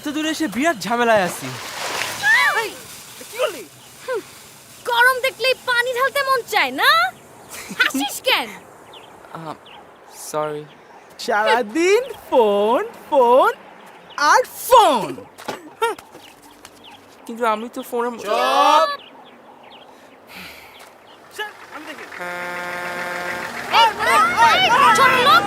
এত দূরে এসে বিরাট ঝামেলায় আছি। কি করলি? গরম দেখলেই পানি ঢালতে মন চায় না? হাসিস কেন? সরি। সারাদিন ফোন ফোন আর ফোন। কিন্তু আমি তো ফোনে ছোট লোক,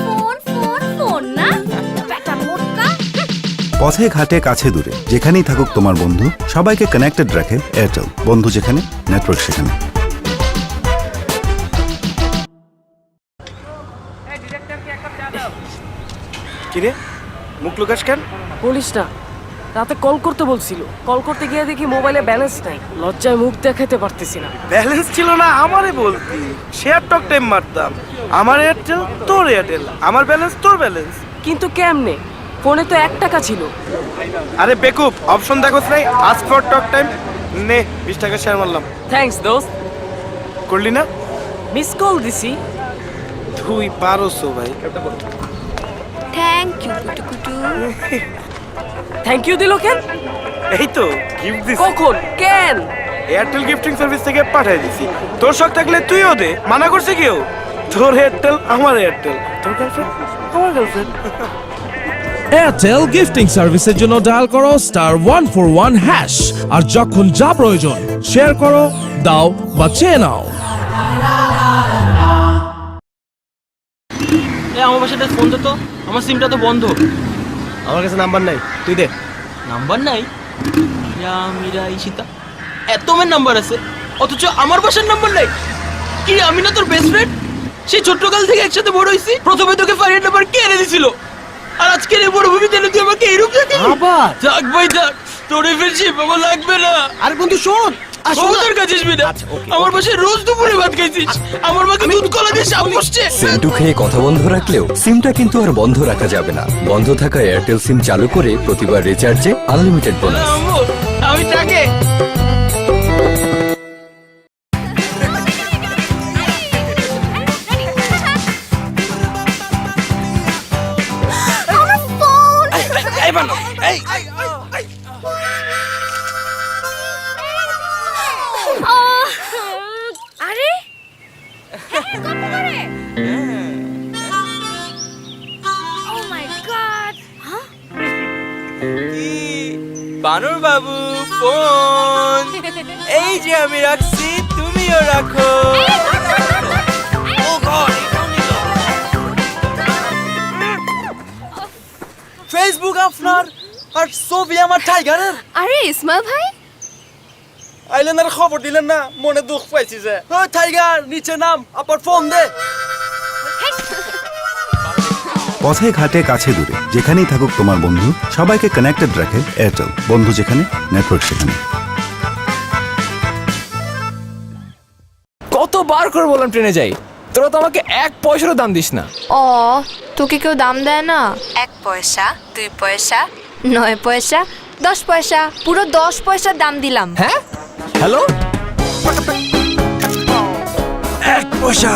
ফোন ফোন ফোন না বেটা মোটকা। পথে ঘাটে কাছে দূরে যেখানেই থাকুক তোমার বন্ধু, সবাইকে কানেক্টেড রাখে এয়ারটেল। বন্ধু যেখানে, নেটওয়ার্ক সেখানে। কিরে মুখ লুকাস কেন? বলিস না, রাতে কল করতে বলছিল, কল করতে গিয়ে দেখি মোবাইলে ব্যালেন্স নাই, লজ্জায় মুখ দেখাতে পারতেছি না। ব্যালেন্স ছিল না আমারে বলতি, শেয়ার টক টাইম মারতাম। আমার এয়ারটেল তোর এয়ারটেল, আমার ব্যালেন্স তোর ব্যালেন্স। কিন্তু কেমনে? ফোনে তো 1 টাকা ছিল। আরে বেকুব, অপশন দেখোস নাই? আস্ক ফর টক টাইম, নে 20 টাকা শেয়ার মারলাম। থ্যাঙ্কস দোস্ত। করলি না? মিস কল দিছি। তুই পারোসো ভাই। থ্যাংক ইউ কুটু কুটু। থ্যাংক ইউ দিল কেন? এই তো গিফট দিছি। কখন? কেন? এয়ারটেল গিফটিং সার্ভিস থেকে পাঠিয়ে দিছি। তোর শখ থাকলে তুইও দে, মানা করছে কেউ? তোর এয়ারটেল আমার এয়ারটেল, তোর গার্লফ্রেন্ড আমার গার্লফ্রেন্ড। এয়ারটেল গিফটিং সার্ভিসের জন্য ডায়াল করো *141# আর যখন যা প্রয়োজন শেয়ার করো, দাও বা চেয়ে নাও। আমার বাসাটা ফোন দে তো, আমার সিমটা তো বন্ধ। আমার কাছে নাম্বার নাই, তুই দে। নাম্বার নাই? মীরা ঈশিতা এত মেন নাম্বার আছে, অথচ আমার বাসার নাম্বার নাই। কি আমি না তোর বেস্ট ফ্রেন্ড? সেই ছোট্টকাল থেকে একসাথে বড় হইছি। প্রথমে তোকে ফারিয়ার নাম্বার কে এনে দিছিল, আর আজকে এই বড় ভূমি দিলে তুই আমাকে এরূপ দেখি? আবার থাক ভাই থাক, তোর এই ফ্রেন্ডশিপ আমার লাগবে না। আরে বন্ধু শোন, তোর কাছে আসবি না। আমার বাসায় রোজ দুপুরে ভাত খাইছিস, আমার মাকে দুধ কলা দিয়ে সাপ বসছে। সিমটু খেয়ে কথা বন্ধ রাখলেও সিমটা কিন্তু আর বন্ধ রাখা যাবে না। বন্ধ থাকা এয়ারটেল সিম চালু করে প্রতিবার রিচার্জে আনলিমিটেড বোনাস। আমি তাকে আমার ফোন। এই বানো, এই আরে কত করে? ও মাই গড। হ্যাঁ, বানর বাবু ফোন এই যে আমি রাখছি, তুমিও রাখো। ফেসবুক আপনার আর ছবি আমার টাইগারের। আরে ইসমাইল ভাই, আইলেন আর খবর দিলেন না, মনে দুঃখ পাইছি যে। ও টাইগার নিচে নাম, আবার ফোন দে। পথে ঘাটে কাছে দূরে যেখানেই থাকুক তোমার বন্ধু, সবাইকে কানেক্টেড রাখে এয়ারটেল। বন্ধু যেখানে, নেটওয়ার্ক সেখানে। কতবার করে বললাম ট্রেনে যাই, তোরা তো আমাকে 1 পয়সারও দাম দিস না। ও তোকে কেউ দাম দেয় না? 1 পয়সা, 2 পয়সা, 9 পয়সা, 10 পয়সা, পুরো 10 পয়সার দাম দিলাম। হ্যাঁ হ্যালো, 1 পয়সা,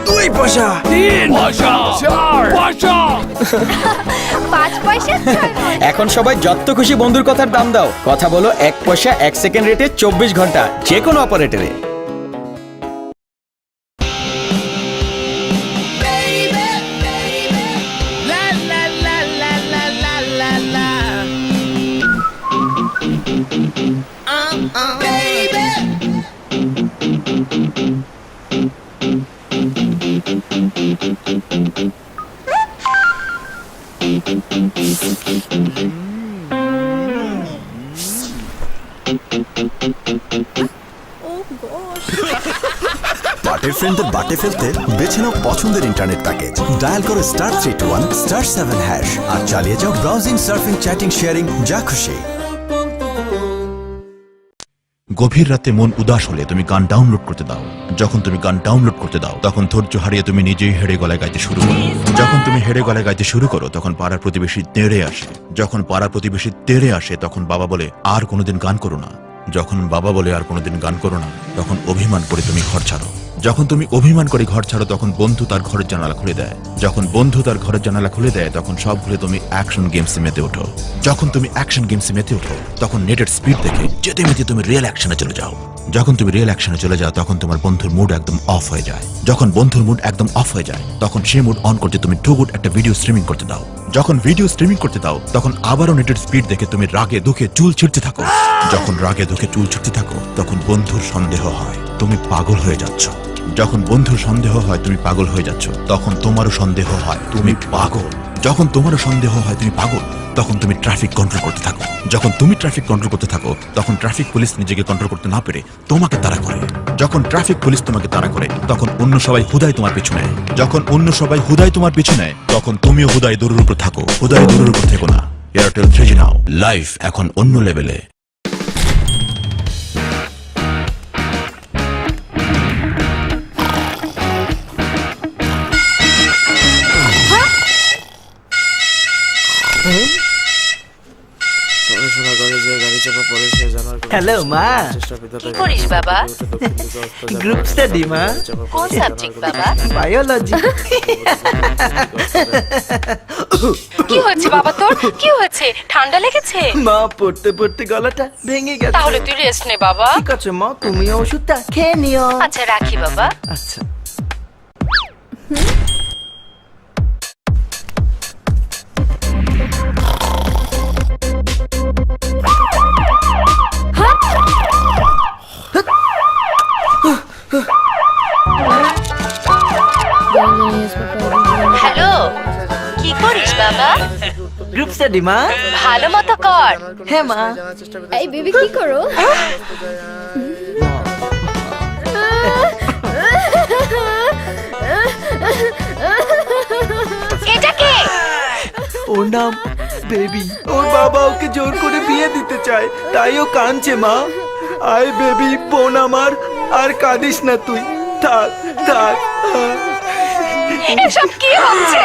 2 পয়সা, 3 পয়সা, 4 পয়সা। 5 পয়সা, 6 পয়সা। এখন সবাই যত খুশি বন্ধুর কথার দাম দাও। কথা বলো 1 পয়সা 1 সেকেন্ড রেটে 24 ঘন্টা যে কোনো অপারেটরে। বাটের ফ্রেন্ডদের বাটে ফেলতে বেছে নাও পছন্দের ইন্টারনেট প্যাকেজ। ডায়াল করো *321*7# আর চালিয়ে যাও ব্রাউজিং, সার্ফিং, চ্যাটিং, শেয়ারিং, যা খুশি। গভীর রাতে মন উদাস হলে তুমি গান ডাউনলোড করতে দাও। যখন তুমি গান ডাউনলোড করতে দাও তখন ধৈর্য হারিয়ে তুমি নিজেই হেড়ে গলায় গাইতে শুরু করো। যখন তুমি হেড়ে গলায় গাইতে শুরু করো তখন পাড়ার প্রতিবেশী তেড়ে আসে। যখন পাড়ার প্রতিবেশী তেড়ে আসে তখন বাবা বলে আর কোনোদিন গান করো না। যখন বাবা বলে আর কোনোদিন গান করো না তখন অভিমান করে তুমি ঘর ছাড়ো। যখন তুমি অভিমান করে ঘর ছাড়ো তখন বন্ধু তার ঘরের জানালা খুলে দেয়। যখন বন্ধু তার ঘরের জানালা খুলে দেয় তখন সব ভুলে তুমি অ্যাকশন গেমসে মেতে ওঠো। যখন তুমি অ্যাকশন গেমসে মেতে ওঠো তখন নেটের স্পিড দেখে যেতে মেতে তুমি রিয়েল অ্যাকশনে চলে যাও। যখন তুমি রিয়েল অ্যাকশনে চলে যাও তখন তোমার বন্ধুর মুড একদম অফ হয়ে যায়। যখন বন্ধুর মুড একদম অফ হয়ে যায় তখন সেই মুড অন করতে তুমি টু গুড একটা ভিডিও স্ট্রিমিং করতে দাও। যখন ভিডিও স্ট্রিমিং করতে দাও তখন আবারও নেটের স্পিড দেখে তুমি রাগে দুঃখে চুল ছিঁড়তে থাকো। যখন রাগে দুঃখে চুল ছিঁড়তে থাকো তখন বন্ধুর সন্দেহ হয় তুমি পাগল হয়ে যাচ্ছ। যখন বন্ধুর সন্দেহ হয় তুমি পাগল হয়ে যাচ্ছ তখন তোমারও সন্দেহ হয় তুমি পাগল। যখন তোমারও সন্দেহ হয় তুমি পাগল তখন তুমি ট্রাফিক কন্ট্রোল করতে থাকো। যখন তুমি ট্রাফিক কন্ট্রোল করতে থাকো তখন ট্রাফিক পুলিশ নিজেকে কন্ট্রোল করতে না পেরে তোমাকে তাড়া করে। যখন ট্রাফিক পুলিশ তোমাকে তাড়া করে তখন অন্য সবাই হুদায় তোমার পিছু নেয়। যখন অন্য সবাই হুদায় তোমার পিছু নেয় তখন তুমিও হুদায় দূরের উপর থাকো। হুদায় দূরের উপর থেকো না। এয়ারটেল 3G নাও, লাইফ এখন অন্য লেভেলে। পড়াশোনা করে যে গাড়ি চাপা পড়ে সে জানার হ্যালো মা, কি করিস বাবা? গ্রুপ স্টাডি মা। কোন সাবজেক্ট বাবা? বায়োলজি। কি হয়েছে বাবা তোর? কি হয়েছে? ঠান্ডা লেগেছে? মা পড়তে পড়তে গলাটা ভেঙে গেছে। তাহলে তুই রেস্ট নে বাবা। ঠিক আছে মা, তুমিও ওষুধটা খেয়ে নিও। আচ্ছা রাখি বাবা। আচ্ছা। হ্যালো, কি করিস বাবা? গ্রুপ স্টাডি মা। ভালো মতো কর। হ্যাঁ মা। এই বেবি কি করো? এটা কে? ওর নাম বেবি। ওর বাবা ওকে জোর করে বিয়ে দিতে চায়, তাই ও কাঁদছে মা। আয় বেবি, বোন আমার, আর কাঁদিস না তুই। থাক থাক। এসব কি হচ্ছে?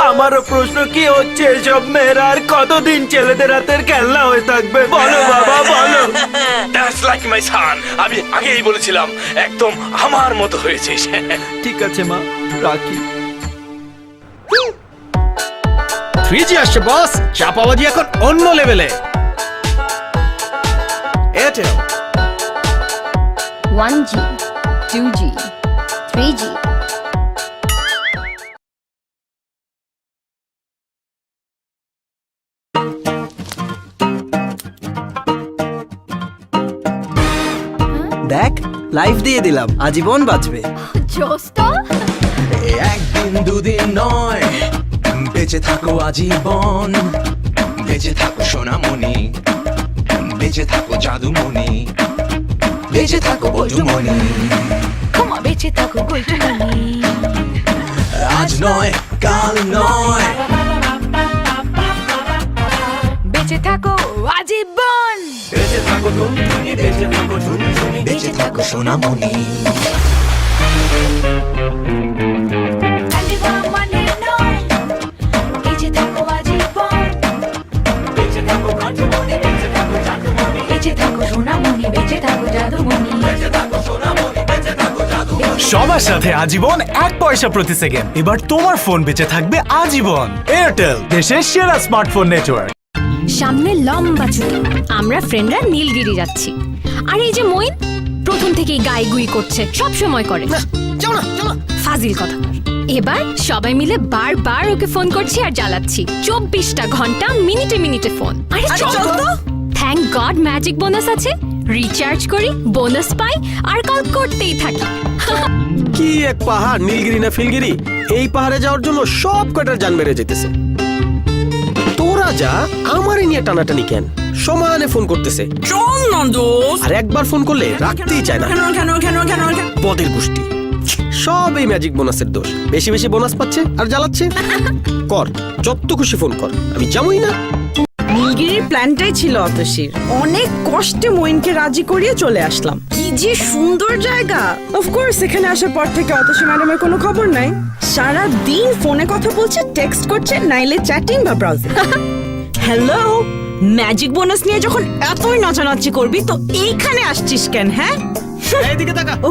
আমারও প্রশ্ন, কি হচ্ছে এসব? মেয়েরা আর কতদিন ছেলেদের হাতের খেলনা হয়ে থাকবে? বলো বাবা বলো। দ্যাটস লাইক মাই সান। আমি আগেই বলেছিলাম একদম আমার মতো হয়েছিস। ঠিক আছে মা, রাখি। 3G আসছে বস, চাপাবাজি এখন অন্য লেভেলে। Airtel 1G, 2G, 3G. দেখ, লাইভ দিয়ে দিলাম, আজীবন বাঁচবে। জোস্তা? একদিন দুদিন নয়, বেঁচে থাকো আজীবন। বেঁচে থাকো সোনামণি, বেঁচে থাকো জাদুমণি, বেঁচে থাকো বজুমণি। ক্ষমা বেঁচে থাকো গোলটুমনি। আজ নয় কাল নয়, বেঁচে থাকো আজীবন। বেঁচে থাকো টুনটুনি, বেঁচে থাকো টুনটুনি, বেঁচে থাকো সোনামণি। আজীবন মানে নয়, বেঁচে থাকো আজীবন। বেঁচে থাকো বজুমণি, বেঁচে থাকো জাদুমণি, বেঁচে থাকো সোনামণি, বেঁচে থাকো জাদুমণি। বেঁচে থাকো সোনামণি, বেঁচে থাকো জাদুমণি। সবার সাথে আজীবন 1 পয়সা প্রতি সেকেন্ড। এবার তোমার ফোন বেঁচে থাকবে আজীবন। এয়ারটেল, দেশের সেরা স্মার্টফোন নেটওয়ার্ক। সামনে লম্বা ছুটি, আমরা ফ্রেন্ডরা নীলগিরি যাচ্ছি। আর এই যে মইন, প্রথম থেকেই গায়ে গুই করছে, সব সময় করে। ফাজিল কথা। এবার সবাই মিলে বারবার ওকে ফোন করছি আর জ্বালাচ্ছি। 24টা ঘন্টা মিনিটে মিনিটে ফোন। আরে চল তো। থ্যাংক গড ম্যাজিক বোনাস আছে, রিচার্জ করি, বোনাস পাই, আর কল করতেই থাকি। কি এক পাহাড়, নীলগিরি না ফিলগিরি। এই পাহাড়ে যাওয়ার জন্য সব কটার জান বেড়ে যেতেছে। তোরা যা, আমারই নিয়ে টানাটানি কেন? সমানে ফোন করতেছে। আর একবার ফোন করলে রাখতেই চায় না। পদের গোষ্ঠী। সব এই ম্যাজিক বোনাসের দোষ। বেশি বেশি বোনাস পাচ্ছে আর জ্বালাচ্ছে। কর, যত খুশি ফোন কর, আমি যাবই না। নীলগিরির প্ল্যানটাই ছিল অতসীর। অনেক কষ্টে মইনকে রাজি করিয়ে চলে আসলাম। কি যে সুন্দর জায়গা! অফকোর্স এখানে আসার পর থেকে অতসী ম্যাডামের কোনো খবর নাই। সারা দিন ফোনে কথা বলছে, টেক্সট করছে, নাইলে চ্যাটিং বা ব্রাউজিং। হ্যালো, ম্যাজিক বোনাস নিয়ে যখন এতই নাচানাচি করবি তো এইখানে আসছিস কেন? হ্যাঁ, এইদিকে তাকা। ও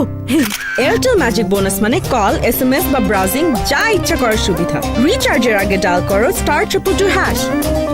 এয়ারটেল ম্যাজিক বোনাস মানে কল, SMS বা ব্রাউজিং যা ইচ্ছা করার সুবিধা। রিচার্জের আগে ডায়াল করো *222#।